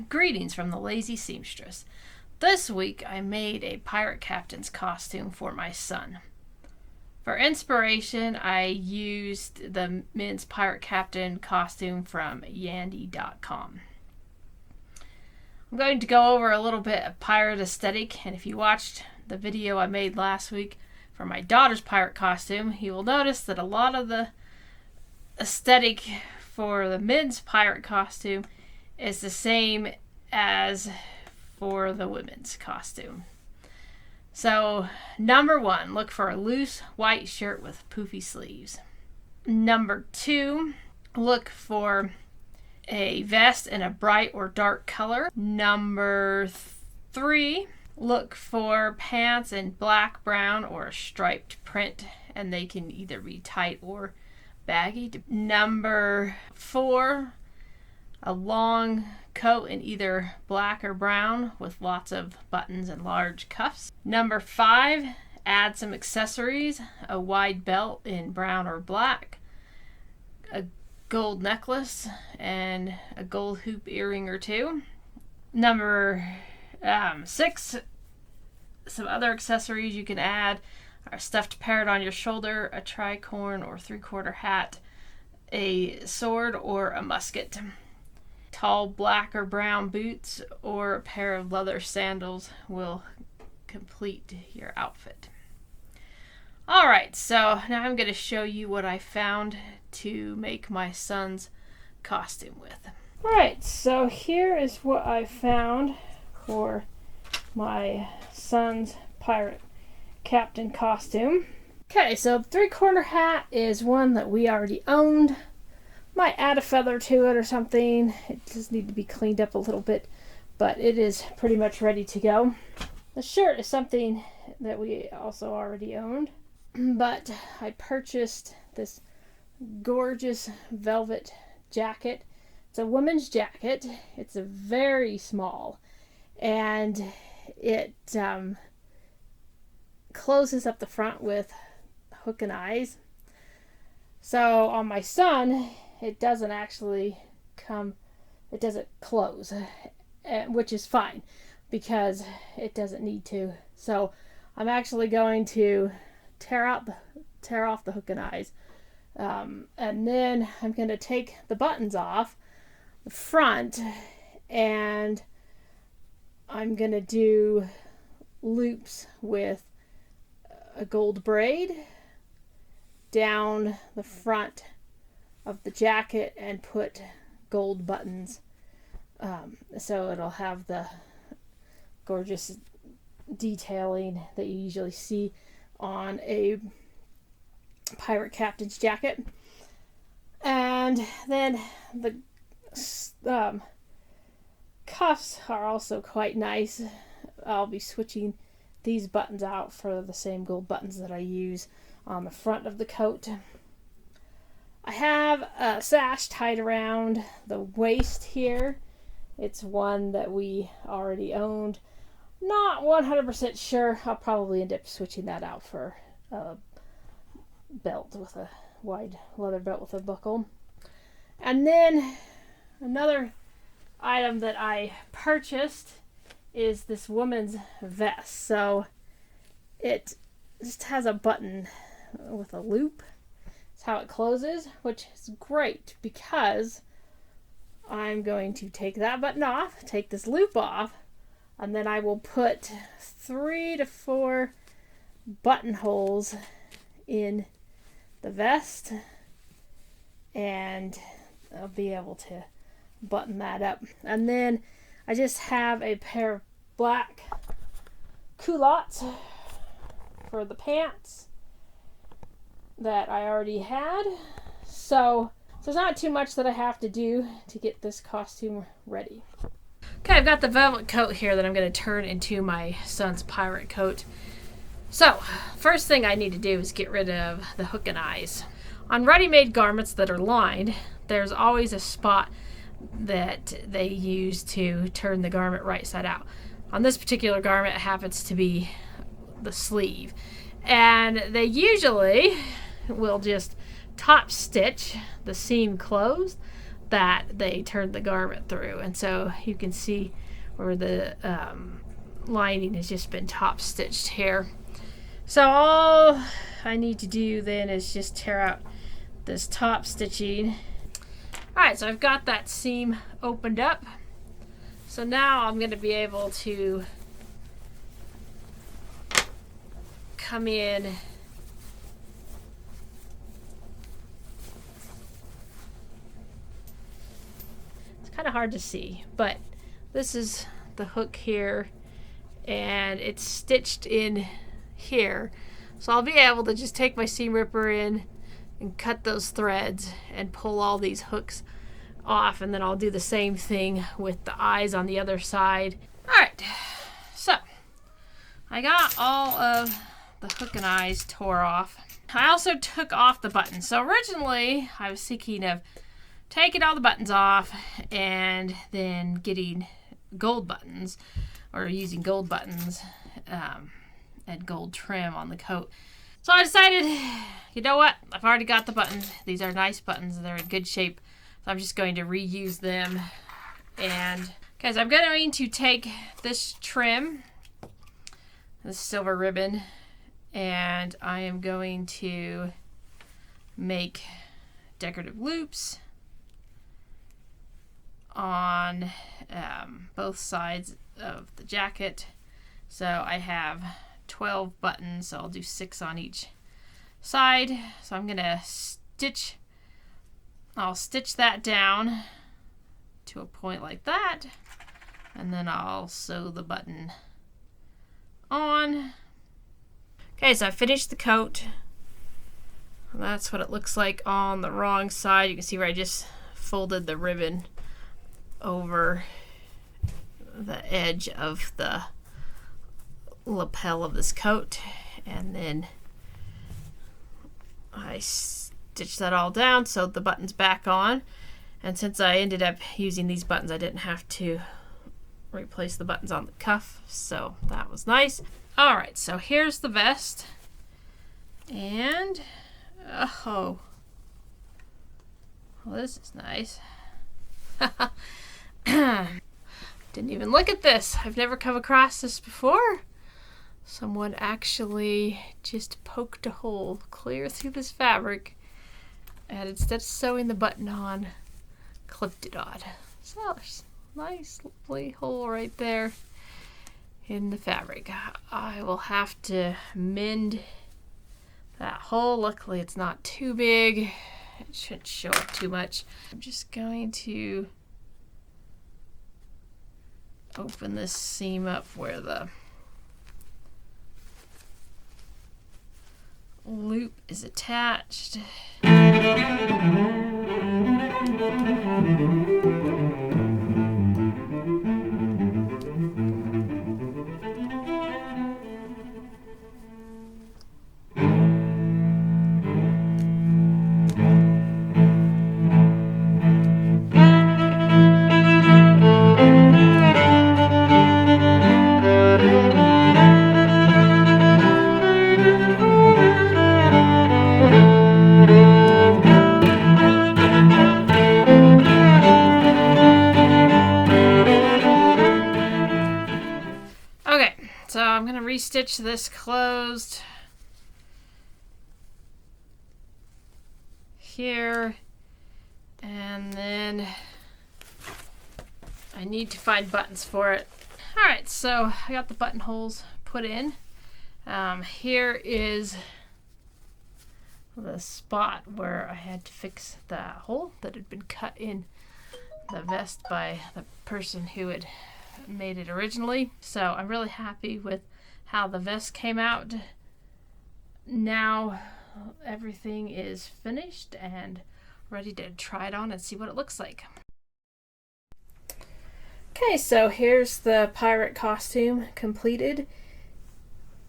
Greetings from the Lazy Seamstress. This week I made a pirate captain's costume for my son. For inspiration, I used the men's pirate captain costume from yandy.com. I'm going to go over a little bit of pirate aesthetic, and if you watched the video I made last week for my daughter's pirate costume, you will notice that a lot of the aesthetic for the men's pirate costume is the same as for the women's costume. So, number 1, look for a loose white shirt with poofy sleeves. Number 2, look for a vest in a bright or dark color. Number 3, look for pants in black, brown, or a striped print, and they can either be tight or baggy. Number 4, a long coat in either black or brown with lots of buttons and large cuffs. Number 5, add some accessories, a wide belt in brown or black, a gold necklace, and a gold hoop earring or two. Number 6, some other accessories you can add are a stuffed parrot on your shoulder, a tricorn or 3/4 hat, a sword or a musket, tall black or brown boots, or a pair of leather sandals will complete your outfit. Alright, so now I'm going to show you what I found to make my son's costume with. Alright, so here is what I found for my son's pirate captain costume. Okay, so the 3/4 hat is one that we already owned. Might add a feather to it or something. It just needs to be cleaned up a little bit, but it is pretty much ready to go. The shirt is something that we also already owned, but I purchased this gorgeous velvet jacket. It's a woman's jacket. It's a very small, and it closes up the front with hook and eyes. So on my son, it doesn't close, which is fine because it doesn't need to. So I'm actually going to tear off the hook and eyes, and then I'm going to take the buttons off the front, and I'm going to do loops with a gold braid down the front of the jacket and put gold buttons, so it'll have the gorgeous detailing that you usually see on a pirate captain's jacket. And then the cuffs are also quite nice. I'll be switching these buttons out for the same gold buttons that I use on the front of the coat. I have a sash tied around the waist here. It's one that we already owned. Not 100% sure. I'll probably end up switching that out for a belt with a wide leather belt with a buckle. And then another item that I purchased is this woman's vest. So it just has a button with a loop. That's how it closes, which is great because I'm going to take that button off, take this loop off, and then I will put 3 to 4 buttonholes in the vest, and I'll be able to button that up. And then I just have a pair of black culottes for the pants that I already had. So there's not too much that I have to do to get this costume ready. Okay, I've got the velvet coat here that I'm going to turn into my son's pirate coat. So, first thing I need to do is get rid of the hook and eyes. On ready-made garments that are lined, there's always a spot that they use to turn the garment right side out. On this particular garment, it happens to be the sleeve. And they usually will just top stitch the seam closed, that they turned the garment through. And so you can see where the lining has just been top stitched here. So all I need to do then is just tear out this top stitching. Alright, so I've got that seam opened up. So now I'm going to be able to come in it's kind of hard to see, but this is the hook here and it's stitched in here. So I'll be able to just take my seam ripper in and cut those threads and pull all these hooks off, and then I'll do the same thing with the eyes on the other side. Alright, so I got all of the hook and eyes tore off. I also took off the buttons. So originally I was thinking of taking all the buttons off and then getting gold buttons, or using gold buttons and gold trim on the coat. So I decided, you know what, I've already got the buttons. These are nice buttons, they're in good shape. So I'm just going to reuse them. And guys, I'm going to take this trim, this silver ribbon, and I am going to make decorative loops on both sides of the jacket. So I have 12 buttons, so I'll do 6 on each side. So I'm gonna I'll stitch that down to a point like that, and then I'll sew the button on. Okay, so I finished the coat. That's what it looks like on the wrong side. You can see where I just folded the ribbon over the edge of the lapel of this coat, and then I stitched that all down, sewed the buttons back on, and since I ended up using these buttons, I didn't have to replace the buttons on the cuff, so that was nice. Alright, so here's the vest, and oh, well, this is nice. Didn't even look at this. I've never come across this before. Someone actually just poked a hole clear through this fabric, and instead of sewing the button on, clipped it on. So there's a nice lovely hole right there in the fabric. I will have to mend that hole. Luckily it's not too big. It shouldn't show up too much. I'm just going to open this seam up where the loop is attached. So I'm going to restitch this closed here, and then I need to find buttons for it. Alright, so I got the buttonholes put in. Here is the spot where I had to fix the hole that had been cut in the vest by the person who had made it originally. So I'm really happy with how the vest came out. Now everything is finished and ready to try it on and see what it looks like. Okay, so here's the pirate costume completed.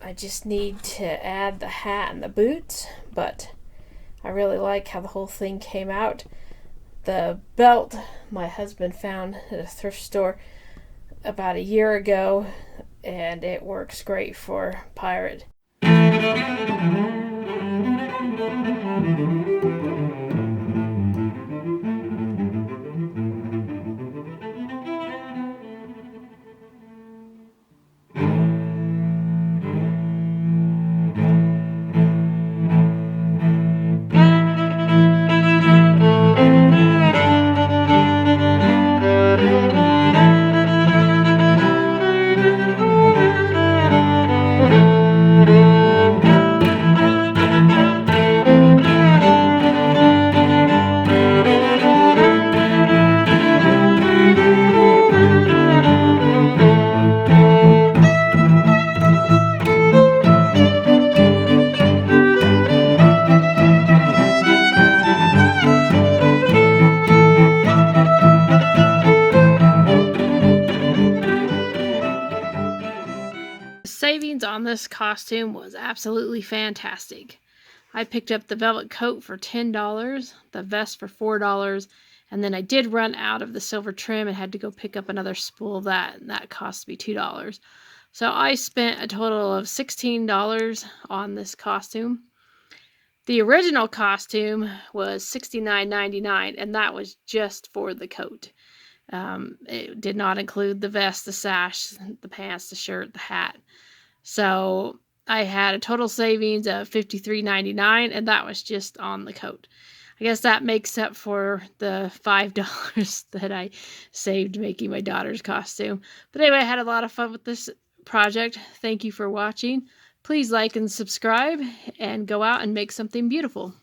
I just need to add the hat and the boots, but I really like how the whole thing came out. The belt my husband found at a thrift store about a year ago, and it works great for pirate. savings on this costume was absolutely fantastic. I picked up the velvet coat for $10, the vest for $4, and then I did run out of the silver trim and had to go pick up another spool of that, and that cost me $2. So I spent a total of $16 on this costume. The original costume was $69.99, and that was just for the coat. It did not include the vest, the sash, the pants, the shirt, the hat. So I had a total savings of $53.99, and that was just on the coat. I guess that makes up for the $5 that I saved making my daughter's costume. But anyway, I had a lot of fun with this project. Thank you for watching. Please like and subscribe, and go out and make something beautiful.